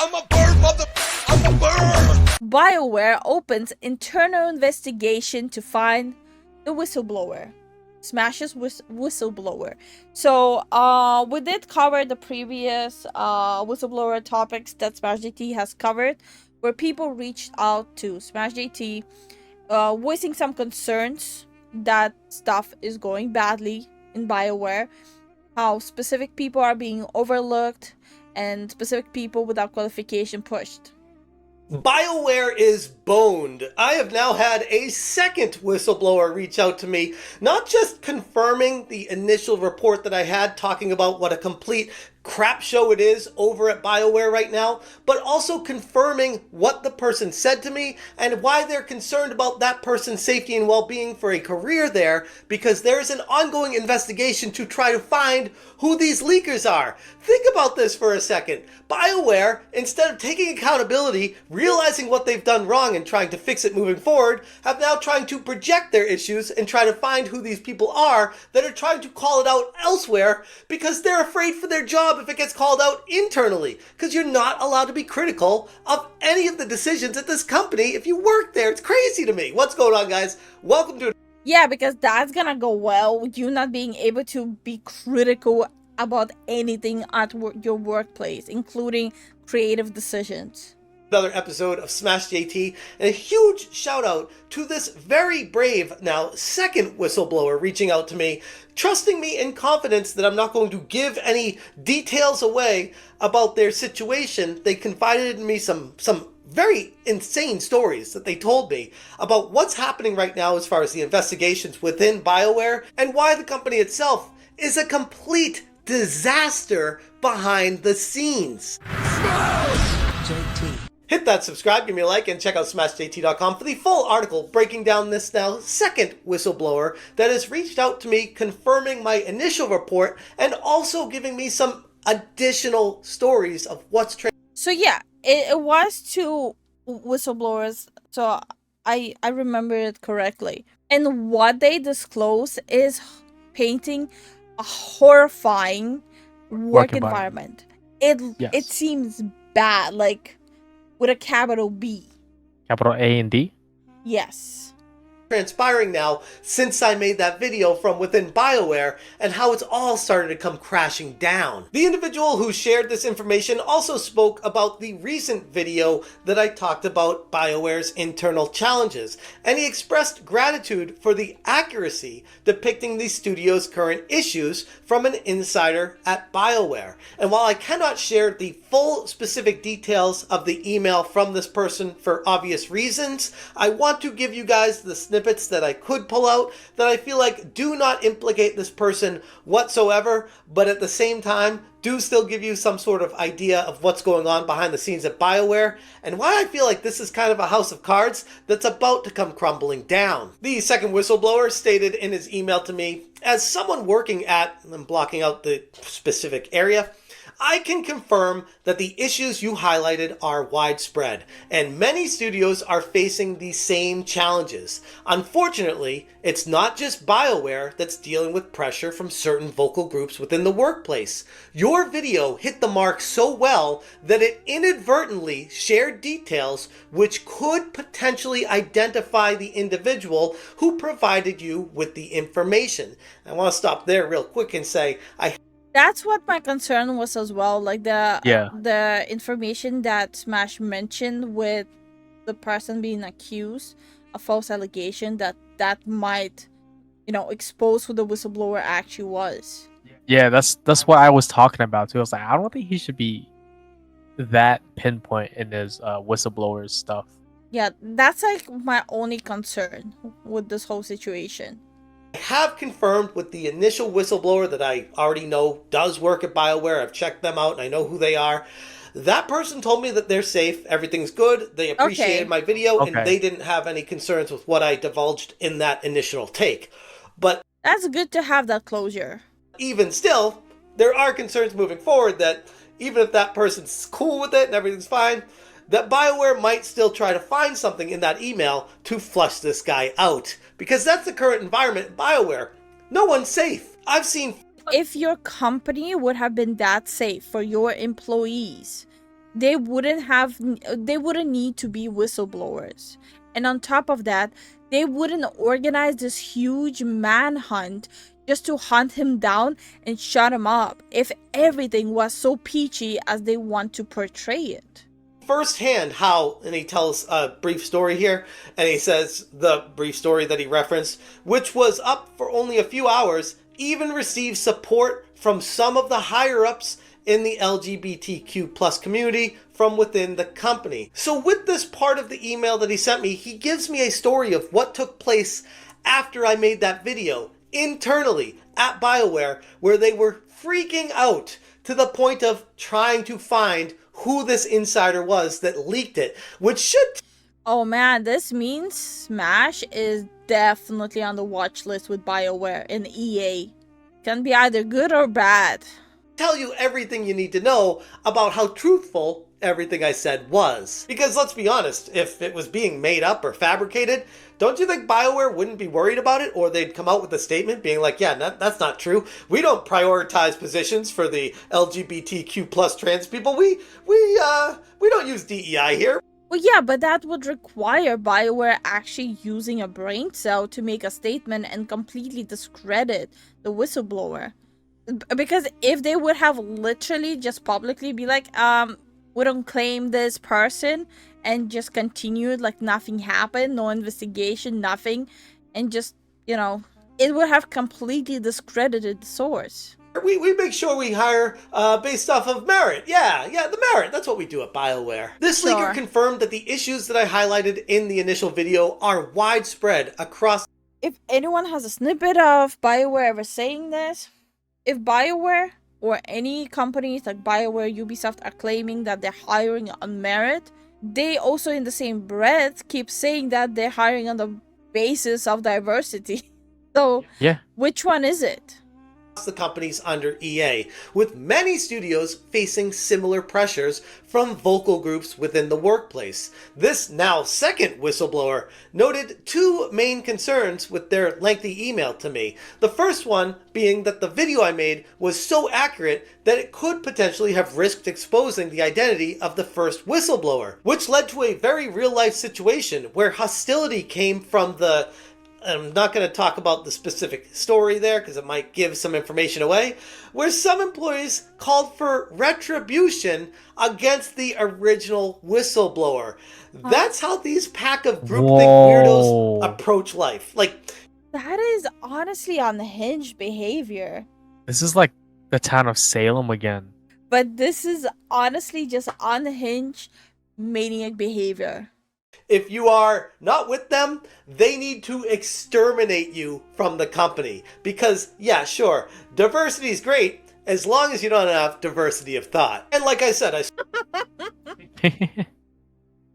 I'm a bird, mother. I'm a bird. BioWare opens internal investigation to find the whistleblower. Smashes whistleblower. So we did cover the previous whistleblower topics that Smash JT has covered, where people reached out to Smash JT voicing some concerns that stuff is going badly in BioWare, how specific people are being overlooked and specific people without qualification pushed. BioWare is boned. I have now had a second whistleblower reach out to me, not just confirming the initial report that I had talking about what a complete crap show it is over at BioWare right now, but also confirming what the person said to me and why they're concerned about that person's safety and well-being for a career there, because there's an ongoing investigation to try to find who these leakers are. Think about this for a second. BioWare, instead of taking accountability, realizing what they've done wrong and trying to fix it moving forward, have now trying to project their issues and try to find who these people are that are trying to call it out elsewhere because they're afraid for their job if it gets called out internally, because you're not allowed to be critical of any of the decisions at this company if you work there. It's crazy to me. What's going on, guys? Welcome to... Yeah, because that's gonna go well with you not being able to be critical about anything at your workplace, including creative decisions. Another episode of Smash JT, and a huge shout out to this very brave, now second whistleblower reaching out to me, trusting me in confidence that I'm not going to give any details away about their situation. They confided in me some very insane stories that they told me about what's happening right now as far as the investigations within BioWare and why the company itself is a complete disaster behind the scenes. Smash JT. Hit that subscribe, give me a like, and check out SmashJT.com for the full article breaking down this now second whistleblower that has reached out to me, confirming my initial report and also giving me some additional stories of what's So yeah, it was two whistleblowers, so I remember it correctly. And what they disclosed is painting a horrifying work environment. It seems bad, like with a capital B. Capital A and D? Yes. transpiring now since I made that video from within BioWare and how it's all started to come crashing down. The individual who shared this information also spoke about the recent video that I talked about BioWare's internal challenges, and he expressed gratitude for the accuracy depicting the studio's current issues from an insider at BioWare. And while I cannot share the full specific details of the email from this person for obvious reasons, I want to give you guys the snippets that I could pull out that I feel like do not implicate this person whatsoever, but at the same time do still give you some sort of idea of what's going on behind the scenes at BioWare and why I feel like this is kind of a house of cards that's about to come crumbling down. The second whistleblower stated in his email to me, as someone working at, I'm blocking out the specific area, I can confirm that the issues you highlighted are widespread, and many studios are facing the same challenges. Unfortunately, it's not just BioWare that's dealing with pressure from certain vocal groups within the workplace. Your video hit the mark so well that it inadvertently shared details which could potentially identify the individual who provided you with the information. I want to stop there real quick and say, That's what my concern was as well, like the information that Smash mentioned with the person being accused, a false allegation that might, expose who the whistleblower actually was. Yeah, that's what I was talking about too. I was like, I don't think he should be that pinpoint in his whistleblower stuff. Yeah, that's like my only concern with this whole situation. I have confirmed with the initial whistleblower that I already know does work at BioWare. I've checked them out and I know who they are. That person told me that they're safe, everything's good, they appreciated my video, and they didn't have any concerns with what I divulged in that initial take. But that's good to have that closure. Even still, there are concerns moving forward that even if that person's cool with it and everything's fine, that BioWare might still try to find something in that email to flush this guy out. Because that's the current environment at BioWare. No one's safe. I've seen... If your company would have been that safe for your employees, they wouldn't need to be whistleblowers. And on top of that, they wouldn't organize this huge manhunt just to hunt him down and shut him up if everything was so peachy as they want to portray it. Firsthand how, and he tells a brief story here, and he says the brief story that he referenced, which was up for only a few hours, even received support from some of the higher-ups in the LGBTQ plus community from within the company. So with this part of the email that he sent me, he gives me a story of what took place after I made that video internally at BioWare, where they were freaking out to the point of trying to find who this insider was that leaked it, which should... Oh man, this means Smash is definitely on the watch list with BioWare and EA. Can be either good or bad. Tell you everything you need to know about how truthful everything I said was. Because let's be honest, if it was being made up or fabricated, don't you think BioWare wouldn't be worried about it? Or they'd come out with a statement being like, yeah, that's not true. We don't prioritize positions for the LGBTQ plus trans people. We don't use DEI here. Well, yeah, but that would require BioWare actually using a brain cell to make a statement and completely discredit the whistleblower. Because if they would have literally just publicly be like, we don't claim this person, and just continued like nothing happened, no investigation, nothing, and just, you know, it would have completely discredited the source. We make sure we hire based off of merit. Yeah, the merit. That's what we do at BioWare. This Sure. leaker confirmed that the issues that I highlighted in the initial video are widespread across... If anyone has a snippet of BioWare ever saying this, if BioWare or any companies like BioWare, Ubisoft are claiming that they're hiring on merit, they also in the same breath keep saying that they're hiring on the basis of diversity. So, Yeah. which one is it? the companies under EA, with many studios facing similar pressures from vocal groups within the workplace. This now second whistleblower noted two main concerns with their lengthy email to me. The first one being that the video I made was so accurate that it could potentially have risked exposing the identity of the first whistleblower, which led to a very real-life situation where hostility came from the... I'm not going to talk about the specific story there because it might give some information away, where some employees called for retribution against the original whistleblower. That's how these pack of groupthink weirdos approach life. Like, that is honestly unhinged behavior. This is like the town of Salem again. But this is honestly just unhinged maniac behavior. if you are not with them, they need to exterminate you from the company. Because, yeah, sure, diversity is great as long as you don't have diversity of thought. And like I said, I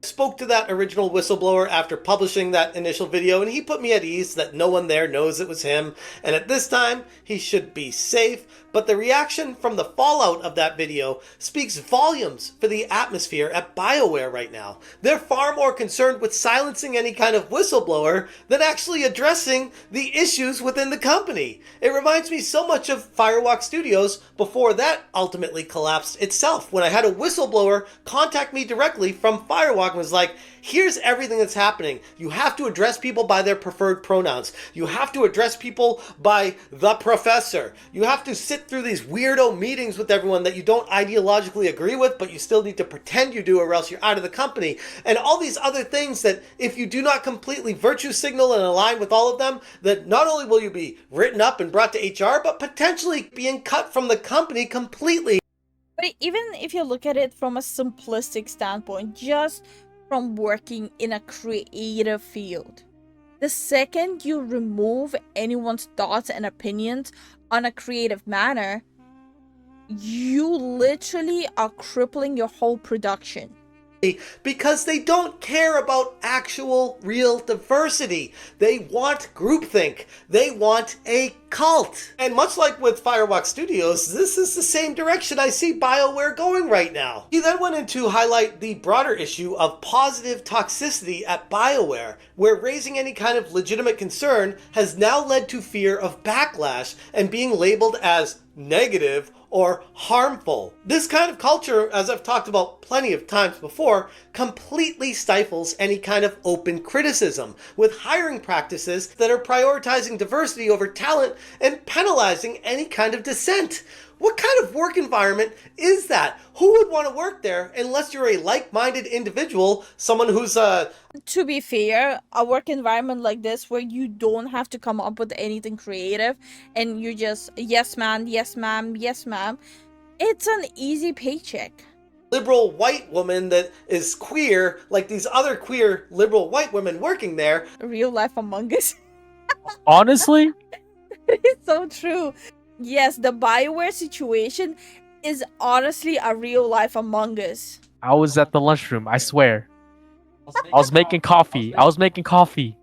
spoke to that original whistleblower after publishing that initial video, and he put me at ease that no one there knows it was him, and at this time, he should be safe. But the reaction from the fallout of that video speaks volumes for the atmosphere at BioWare right now. They're far more concerned with silencing any kind of whistleblower than actually addressing the issues within the company. It reminds me so much of Firewalk Studios before that ultimately collapsed itself, when I had a whistleblower contact me directly from Firewalk and was like, here's everything that's happening. You have to address people by their preferred pronouns. You have to address people by the professor. You have to sit through these weirdo meetings with everyone that you don't ideologically agree with, but you still need to pretend you do or else you're out of the company. And all these other things that if you do not completely virtue signal and align with all of them, that not only will you be written up and brought to HR, but potentially being cut from the company completely. But even if you look at it from a simplistic standpoint, just from working in a creative field, the second you remove anyone's thoughts and opinions on a creative manner, you literally are crippling your whole production. Because they don't care about actual real diversity. They want groupthink. They want a cult. And much like with Firewalk Studios, this is the same direction I see BioWare going right now. He then went in to highlight the broader issue of positive toxicity at BioWare, where raising any kind of legitimate concern has now led to fear of backlash and being labeled as negative or harmful. This kind of culture, as I've talked about plenty of times before, completely stifles any kind of open criticism, with hiring practices that are prioritizing diversity over talent and penalizing any kind of dissent. What kind of work environment is that? Who would want to work there unless you're a like-minded individual, someone who's To be fair, a work environment like this where you don't have to come up with anything creative and you just, yes ma'am, yes ma'am, yes ma'am, it's an easy paycheck. liberal white woman that is queer, like these other queer liberal white women working there. Real life Among Us. Honestly, It's so true. Yes, the BioWare situation is honestly a real life Among Us. I was at the lunchroom, I swear. I was making coffee. I was making coffee.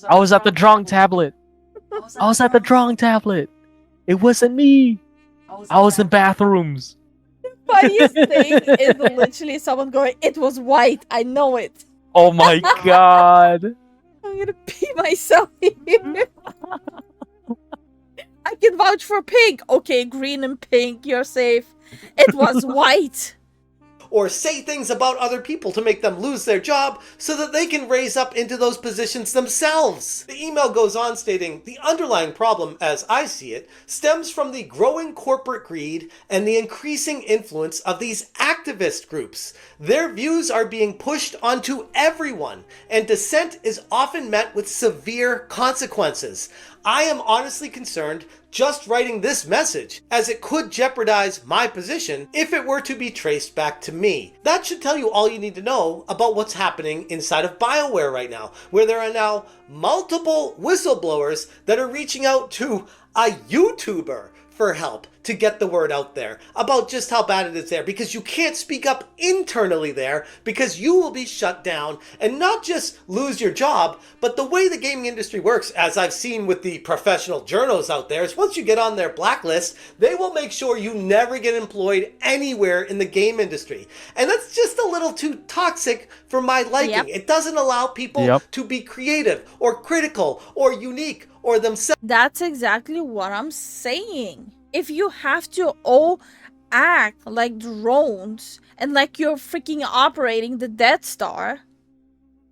I was at the drawing tablet. I was at the drawing tablet. It wasn't me. I was in bathrooms. Funniest thing is literally someone going, it was white, I know it. Oh my god. I'm gonna pee myself here. I can vouch for pink. Okay, green and pink, you're safe. It was white. Or say things about other people to make them lose their job so that they can raise up into those positions themselves. The email goes on stating, the underlying problem, as I see it, stems from the growing corporate greed and the increasing influence of these activist groups. Their views are being pushed onto everyone, and dissent is often met with severe consequences. I am honestly concerned just writing this message, as it could jeopardize my position if it were to be traced back to me. That should tell you all you need to know about what's happening inside of BioWare right now, where there are now multiple whistleblowers that are reaching out to a YouTuber for help to get the word out there about just how bad it is there, because you can't speak up internally there because you will be shut down and not just lose your job, but the way the gaming industry works, as I've seen with the professional journos out there, is once you get on their blacklist, they will make sure you never get employed anywhere in the game industry. And that's just a little too toxic for my liking. Yep. It doesn't allow people to be creative or critical or unique or themselves. That's exactly what I'm saying. If you have to all act like drones and like you're freaking operating the Death Star,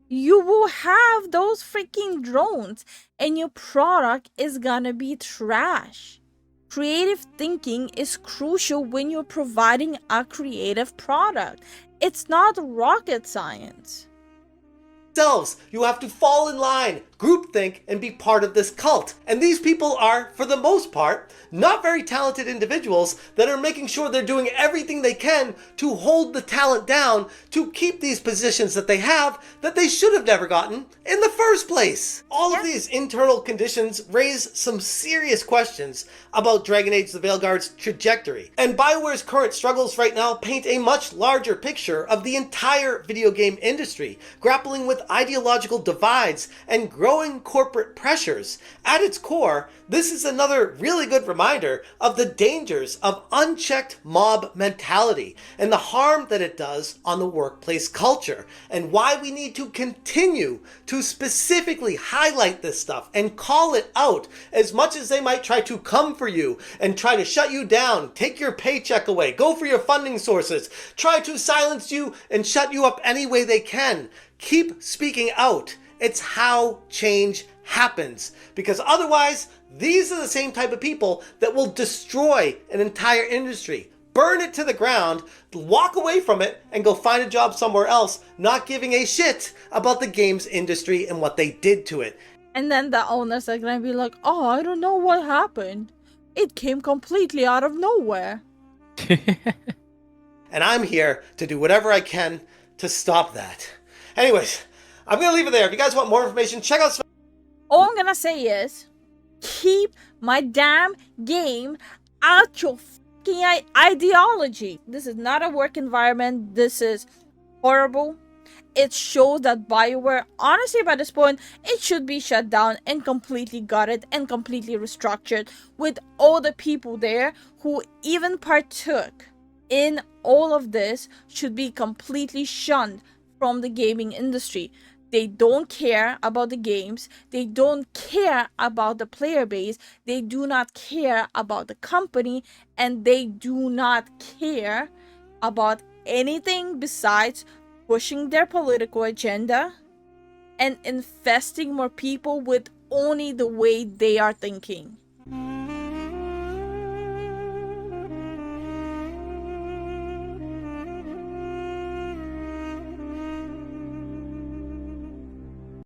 you will have those freaking drones and your product is gonna be trash. Creative thinking is crucial when you're providing a creative product. It's not rocket science. You have to fall in line, groupthink, and be part of this cult. And these people are, for the most part, not very talented individuals that are making sure they're doing everything they can to hold the talent down to keep these positions that they have that they should have never gotten in the first place. All of these internal conditions raise some serious questions about Dragon Age the Veilguard's trajectory. And BioWare's current struggles right now paint a much larger picture of the entire video game industry, grappling with ideological divides and growing corporate pressures. At its core, this is another really good reminder of the dangers of unchecked mob mentality and the harm that it does on the workplace culture, and why we need to continue to specifically highlight this stuff and call it out, as much as they might try to come for you and try to shut you down, take your paycheck away, go for your funding sources, try to silence you and shut you up any way they can. Keep speaking out. It's how change happens, because otherwise these are the same type of people that will destroy an entire industry, burn it to the ground, walk away from it, and go find a job somewhere else, not giving a shit about the games industry and what they did to it. And then the owners are gonna be like, oh, I don't know what happened. It came completely out of nowhere. And I'm here to do whatever I can to stop that. Anyways, I'm going to leave it there. If you guys want more information, check out... All I'm gonna say is, keep my damn game out your fucking ideology. This is not a work environment. This is horrible, It shows that BioWare, honestly, by this point, it should be shut down and completely gutted and completely restructured, with all the people there who even partook in all of this should be completely shunned from the gaming industry. They don't care about the games. They don't care about the player base. They do not care about the company. And they do not care about anything besides pushing their political agenda and infesting more people with only the way they are thinking.